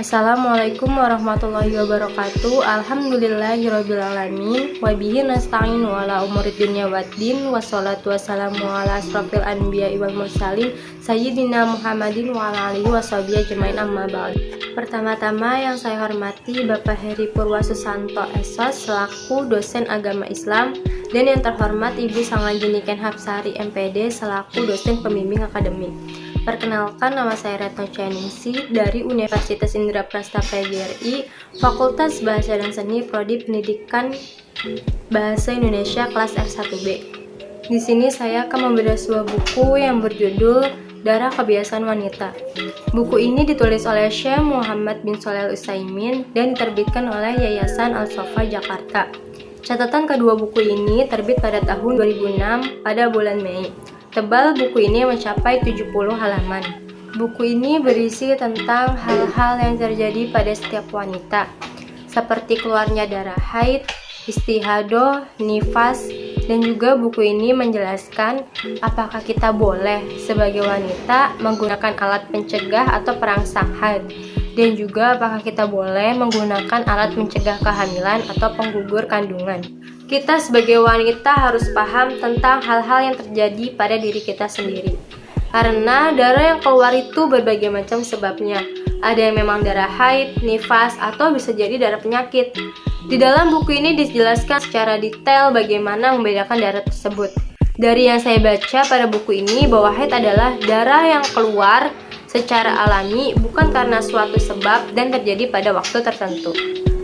Assalamualaikum warahmatullahi wabarakatuh. Alhamdulillahirrabbilalamin. Wabihi nasta'in wa ala umurid dunya waddin. Wassalatu wassalamu ala asrafil anbiya wal mursalin Sayyidina Muhammadin wa ala alihi washabihi ajmain, amma ba'd. Pertama-tama yang saya hormati Bapak Heri Purwasusanto SOS selaku dosen agama Islam, dan yang terhormat Ibu Sanganjeniken Hapsari MPD selaku dosen pembimbing akademik. Perkenalkan, nama saya Retno Cianingsi dari Universitas Indraprasta PGRI, Fakultas Bahasa dan Seni, Prodi Pendidikan Bahasa Indonesia kelas R1B. Di sini saya akan membedah sebuah buku yang berjudul Darah Kebiasaan Wanita. Buku ini ditulis oleh Syekh Muhammad bin Shalih Al-Utsaimin dan diterbitkan oleh Yayasan Al-Sofa Jakarta. Catatan kedua buku ini terbit pada tahun 2006 pada bulan Mei. Tebal buku ini mencapai 70 halaman. Buku ini berisi tentang hal-hal yang terjadi pada setiap wanita, seperti keluarnya darah haid, istihadah, nifas, dan juga buku ini menjelaskan apakah kita boleh sebagai wanita menggunakan alat pencegah atau perangsang haid, dan juga apakah kita boleh menggunakan alat mencegah kehamilan atau penggugur kandungan. Kita sebagai wanita harus paham tentang hal-hal yang terjadi pada diri kita sendiri. Karena darah yang keluar itu berbagai macam sebabnya. Ada yang memang darah haid, nifas, atau bisa jadi darah penyakit. Di dalam buku ini dijelaskan secara detail bagaimana membedakan darah tersebut. Dari yang saya baca pada buku ini, bahwa haid adalah darah yang keluar secara alami, bukan karena suatu sebab dan terjadi pada waktu tertentu.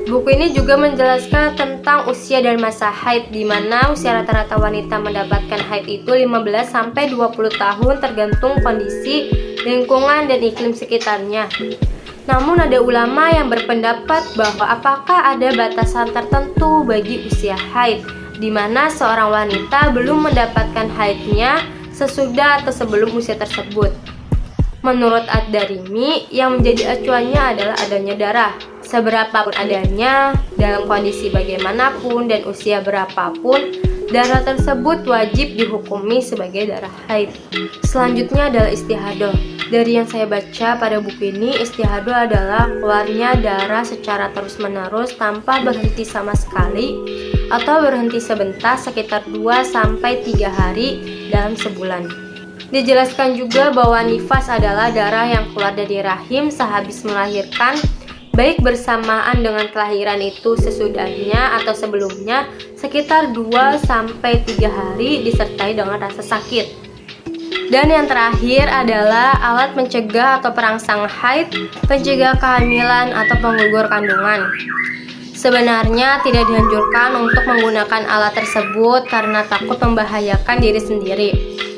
Buku ini juga menjelaskan tentang usia dan masa haid, di mana usia rata-rata wanita mendapatkan haid itu 15-20 tahun tergantung kondisi, lingkungan, dan iklim sekitarnya. Namun ada ulama yang berpendapat bahwa apakah ada batasan tertentu bagi usia haid, di mana seorang wanita belum mendapatkan haidnya sesudah atau sebelum usia tersebut. Menurut Ad-Darimi, yang menjadi acuannya adalah adanya darah. Seberapapun adanya, dalam kondisi bagaimanapun dan usia berapapun, darah tersebut wajib dihukumi sebagai darah haid. Selanjutnya adalah istihadah. Dari yang saya baca pada buku ini, istihadah adalah keluarnya darah secara terus-menerus tanpa berhenti sama sekali atau berhenti sebentar sekitar 2-3 hari dalam sebulan. Dijelaskan juga bahwa nifas adalah darah yang keluar dari rahim sehabis melahirkan, baik bersamaan dengan kelahiran itu sesudahnya atau sebelumnya, sekitar 2-3 hari disertai dengan rasa sakit. Dan yang terakhir adalah alat mencegah atau perangsang haid, pencegah kehamilan atau penggugur kandungan. Sebenarnya tidak dianjurkan untuk menggunakan alat tersebut karena takut membahayakan diri sendiri.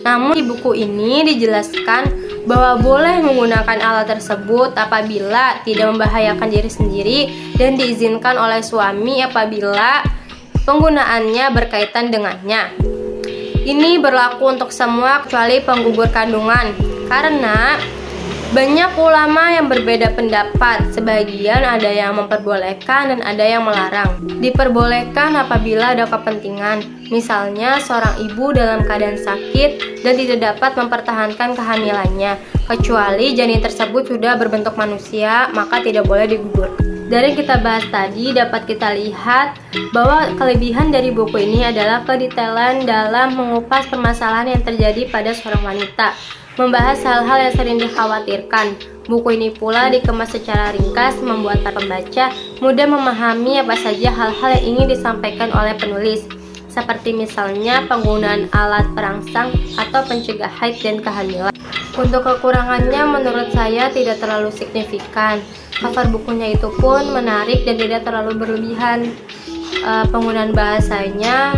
Namun di buku ini dijelaskan bahwa boleh menggunakan alat tersebut apabila tidak membahayakan diri sendiri dan diizinkan oleh suami apabila penggunaannya berkaitan dengannya. Ini berlaku untuk semua kecuali penggugur kandungan, karena banyak ulama yang berbeda pendapat. Sebagian ada yang memperbolehkan dan ada yang melarang. Diperbolehkan apabila ada kepentingan, misalnya seorang ibu dalam keadaan sakit dan tidak dapat mempertahankan kehamilannya, kecuali janin tersebut sudah berbentuk manusia, maka tidak boleh digugur. Dari yang kita bahas tadi dapat kita lihat bahwa kelebihan dari buku ini adalah kedetailan dalam mengupas permasalahan yang terjadi pada seorang wanita, membahas hal-hal yang sering dikhawatirkan. Buku ini pula dikemas secara ringkas, membuat para pembaca mudah memahami apa saja hal-hal yang ingin disampaikan oleh penulis, seperti misalnya penggunaan alat perangsang atau pencegah haid dan kehamilan. Untuk kekurangannya menurut saya tidak terlalu signifikan. Cover bukunya itu pun menarik dan tidak terlalu berlebihan. Penggunaan bahasanya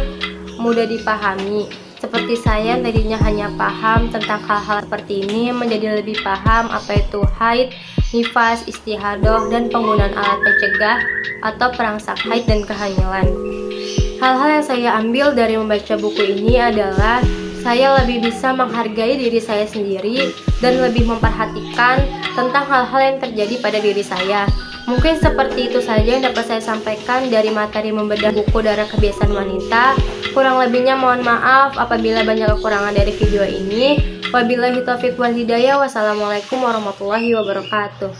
mudah dipahami. Seperti saya tadinya hanya paham tentang hal-hal seperti ini, menjadi lebih paham apa itu haid, nifas, istihadah, dan penggunaan alat pencegah atau perangsang haid dan kehamilan. Hal-hal yang saya ambil dari membaca buku ini adalah saya lebih bisa menghargai diri saya sendiri dan lebih memperhatikan tentang hal-hal yang terjadi pada diri saya. Mungkin seperti itu saja yang dapat saya sampaikan dari materi membedah buku Darah Kebiasaan Wanita. Kurang lebihnya mohon maaf apabila banyak kekurangan dari video ini. Wabillahi taufiq wal hidayah. Wassalamualaikum warahmatullahi wabarakatuh.